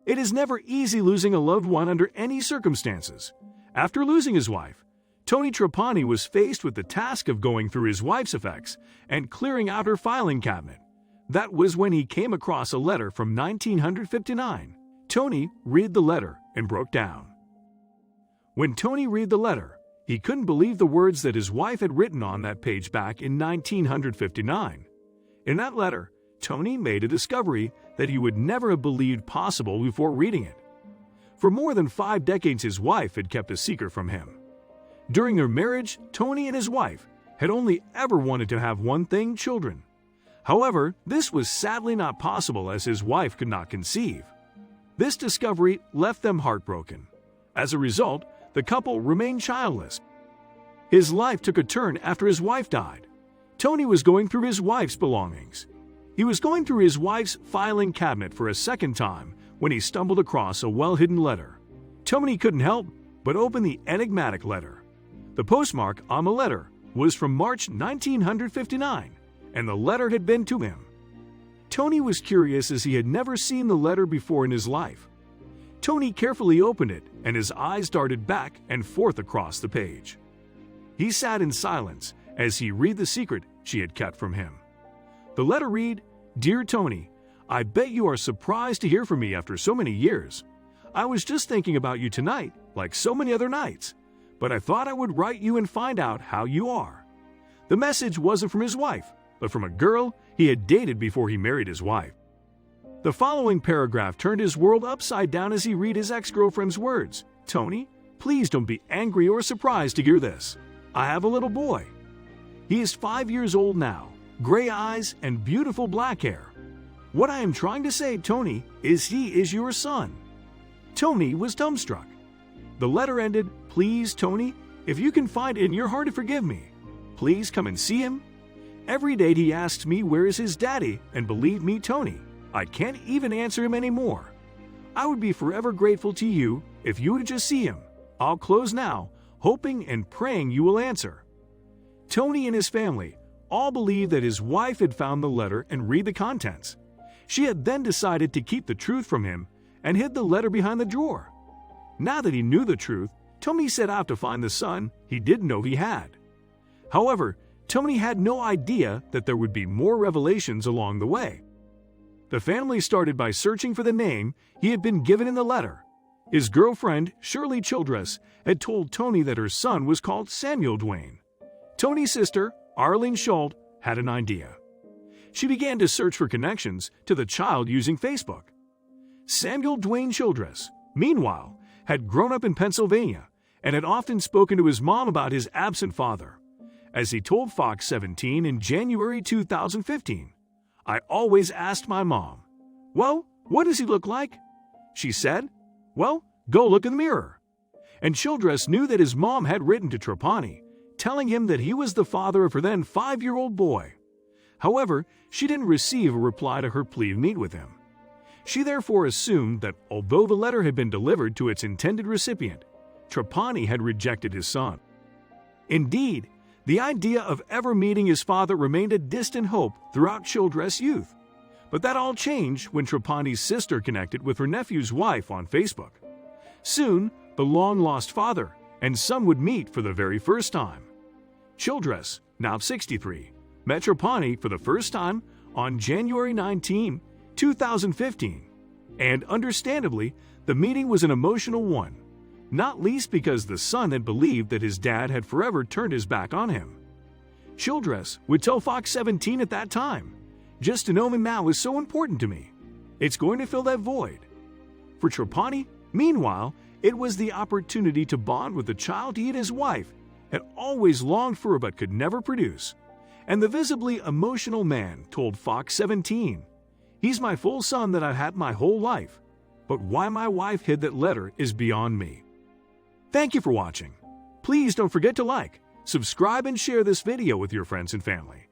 It is never easy losing a loved one under any circumstances. After losing his wife, Tony Trapani was faced with the task of going through his wife's effects and clearing out her filing cabinet. That was when he came across a letter from 1959. Tony read the letter and broke down. When Tony read the letter, he couldn't believe the words that his wife had written on that page back in 1959. In that letter, Tony made a discovery that he would never have believed possible before reading it. For more than 5 decades, his wife had kept a secret from him. During their marriage, Tony and his wife had only ever wanted to have one thing: children. However, this was sadly not possible as his wife could not conceive. This discovery left them heartbroken. As a result, the couple remained childless. His life took a turn after his wife died. Tony was going through his wife's belongings. He was going through his wife's filing cabinet for a second time when he stumbled across a well-hidden letter. Tony couldn't help but open the enigmatic letter. The postmark on the letter was from March 1959, and the letter had been to him. Tony was curious as he had never seen the letter before in his life. Tony carefully opened it, and his eyes darted back and forth across the page. He sat in silence as he read the secret she had kept from him. The letter read, "Dear Tony, I bet you are surprised to hear from me after so many years. I was just thinking about you tonight, like so many other nights, but I thought I would write you and find out how you are." The message wasn't from his wife, but from a girl he had dated before he married his wife. The following paragraph turned his world upside down as he read his ex-girlfriend's words. "Tony, please don't be angry or surprised to hear this. I have a little boy. He is 5 years old now, gray eyes and beautiful black hair. What I am trying to say, Tony, is he is your son." Tony was dumbstruck. The letter ended, "Please, Tony, if you can find it in your heart to forgive me, please come and see him. Every day he asks me where is his daddy, and believe me, Tony, I can't even answer him anymore. I would be forever grateful to you if you would just see him. I'll close now, hoping and praying you will answer." Tony and his family all believed that his wife had found the letter and read the contents. She had then decided to keep the truth from him and hid the letter behind the drawer. Now that he knew the truth, Tony set out to find the son he didn't know he had. However, Tony had no idea that there would be more revelations along the way. The family started by searching for the name he had been given in the letter. His girlfriend, Shirley Childress, had told Tony that her son was called Samuel Duane. Tony's sister, Arlene Schult, had an idea. She began to search for connections to the child using Facebook. Samuel Duane Childress, meanwhile, had grown up in Pennsylvania and had often spoken to his mom about his absent father. As he told Fox 17 in January 2015, "I always asked my mom, 'Well, what does he look like?' She said, 'Well, go look in the mirror.'" And Childress knew that his mom had written to Trapani, telling him that he was the father of her then 5-year-old boy. However, she didn't receive a reply to her plea to meet with him. She therefore assumed that although the letter had been delivered to its intended recipient, Trapani had rejected his son. Indeed, the idea of ever meeting his father remained a distant hope throughout Childress' youth. But that all changed when Trapani's sister connected with her nephew's wife on Facebook. Soon, the long-lost father and son would meet for the very first time. Childress, now 63, met Trapani for the first time on January 19, 2015, and understandably, the meeting was an emotional one, not least because the son had believed that his dad had forever turned his back on him. Childress would tell Fox 17 at that time, "Just to know him now is so important to me. It's going to fill that void." For Trapani, meanwhile, it was the opportunity to bond with the child he and his wife had always longed for but could never produce. And the visibly emotional man told Fox 17, "He's my full son that I've had my whole life, but why my wife hid that letter is beyond me." Thank you for watching. Please don't forget to like, subscribe, and share this video with your friends and family.